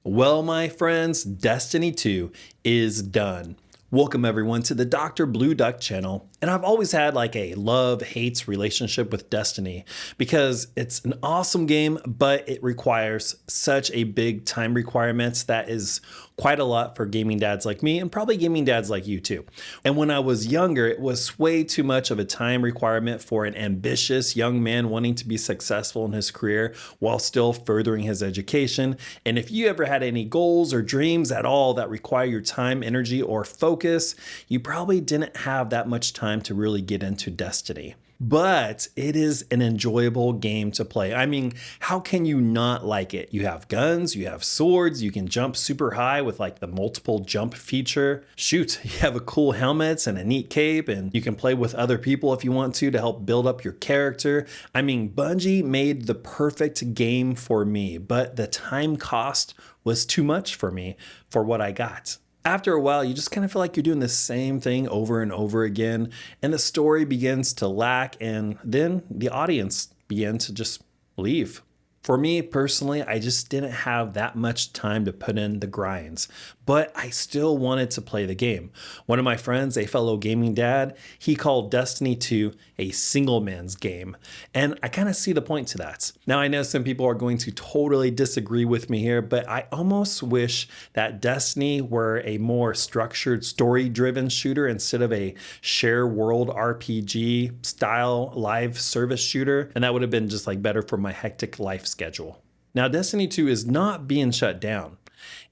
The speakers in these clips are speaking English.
Well, my friends, Destiny 2 is done. Welcome everyone to the Dr. Blue Duck channel. And I've always had like a love-hates relationship with Destiny because it's an awesome game, but it requires such a big time requirement that is quite a lot for gaming dads like me and probably gaming dads like you too. And when I was younger, it was way too much of a time requirement for an ambitious young man wanting to be successful in his career while still furthering his education. And if you ever had any goals or dreams at all that require your time, energy, or focus, you probably didn't have that much time to really get into Destiny. But it is an enjoyable game to play. I mean, how can you not like it? You have guns, you have swords, you can jump super high with like the multiple jump feature. Shoot, you have a cool helmet and a neat cape, and you can play with other people if you want to help build up your character. I mean, Bungie made the perfect game for me, but the time cost was too much for me for what I got. After a while, you just kind of feel like you're doing the same thing over and over again, and the story begins to lack, and then the audience begins to just leave. For me personally, I just didn't have that much time to put in the grinds, but I still wanted to play the game. One of my friends, a fellow gaming dad, he called Destiny 2 a single man's game, and I kind of see the point to that. Now, I know some people are going to totally disagree with me here, but I almost wish that Destiny were a more structured, story-driven shooter instead of a share world RPG style live service shooter, and that would have been just like better for my hectic life schedule. Now, Destiny 2 is not being shut down.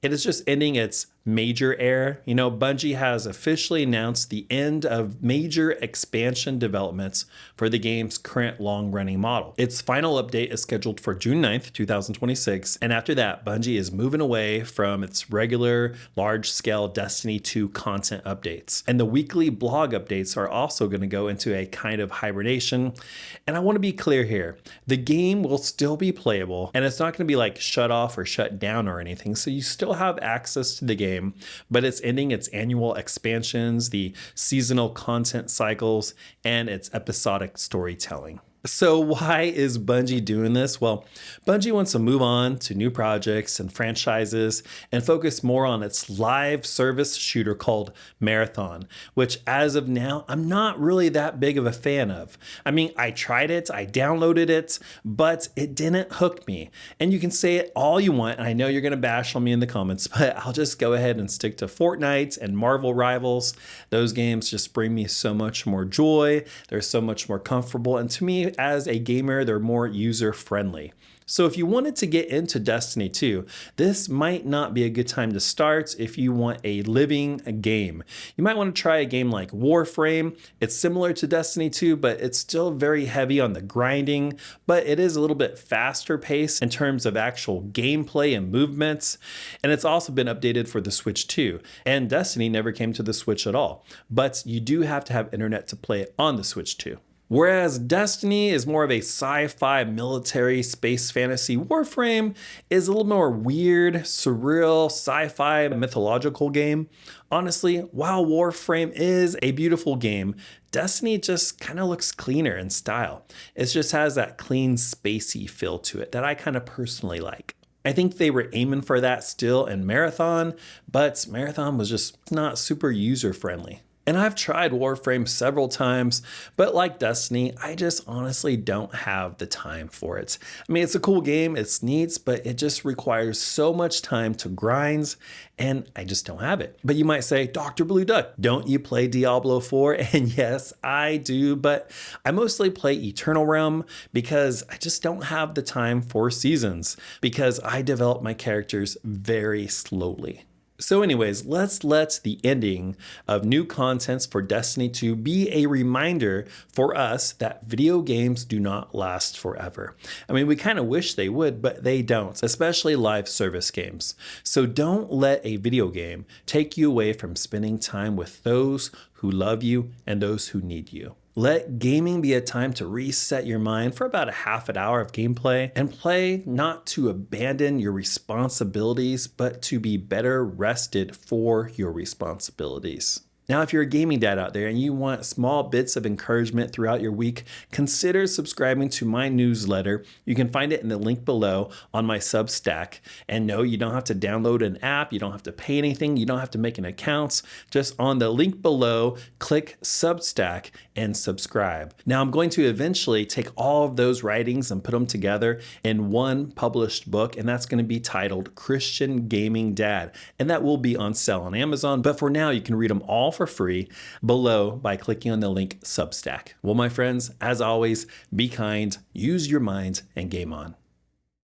It is just ending its major era. You know, Bungie has officially announced the end of major expansion developments for the game's current long-running model. Its final update is scheduled for June 9th, 2026, and after that, Bungie is moving away from its regular large-scale Destiny 2 content updates. And the weekly blog updates are also going to go into a kind of hibernation. And I want to be clear here, the game will still be playable, and it's not going to be like shut off or shut down or anything, so you still have access to the game, but it's ending its annual expansions, the seasonal content cycles, and its episodic storytelling. So why is Bungie doing this? Well, Bungie wants to move on to new projects and franchises and focus more on its live service shooter called Marathon, which as of now, I'm not really that big of a fan of. I mean, I tried it, I downloaded it, but it didn't hook me. And you can say it all you want, and I know you're gonna bash on me in the comments, but I'll just go ahead and stick to Fortnite and Marvel Rivals. Those games just bring me so much more joy. They're so much more comfortable, and to me, as a gamer, they're more user-friendly. So if you wanted to get into Destiny 2, this might not be a good time to start if you want a living game. You might want to try a game like Warframe. It's similar to Destiny 2, but it's still very heavy on the grinding, but it is a little bit faster paced in terms of actual gameplay and movements. And it's also been updated for the Switch too. And Destiny never came to the Switch at all, but you do have to have internet to play it on the Switch too. Whereas Destiny is more of a sci-fi, military, space fantasy, Warframe is a little more weird, surreal, sci-fi, mythological game. Honestly, while Warframe is a beautiful game, Destiny just kind of looks cleaner in style. It just has that clean, spacey feel to it that I kind of personally like. I think they were aiming for that still in Marathon, but Marathon was just not super user-friendly. And I've tried Warframe several times, but like Destiny, I just honestly don't have the time for it. I mean, it's a cool game, it's neat, but it just requires so much time to grind, and I just don't have it. But you might say, Dr. Blue Duck, don't you play Diablo 4? And yes, I do, but I mostly play Eternal Realm because I just don't have the time for seasons, because I develop my characters very slowly. So anyways, let's let the ending of new contents for Destiny 2 be a reminder for us that video games do not last forever. I mean, we kind of wish they would, but they don't, especially live service games. So don't let a video game take you away from spending time with those who love you and those who need you. Let gaming be a time to reset your mind for about a half an hour of gameplay and play not to abandon your responsibilities, but to be better rested for your responsibilities. Now, if you're a gaming dad out there and you want small bits of encouragement throughout your week, consider subscribing to my newsletter. You can find it in the link below on my Substack. And no, you don't have to download an app. You don't have to pay anything. You don't have to make an account. Just on the link below, click Substack and subscribe. Now, I'm going to eventually take all of those writings and put them together in one published book, and that's going to be titled Christian Gaming Dad. And that will be on sale on Amazon. But for now, you can read them all for free below by clicking on the link Substack. Well, my friends, as always, be kind, use your mind, and game on.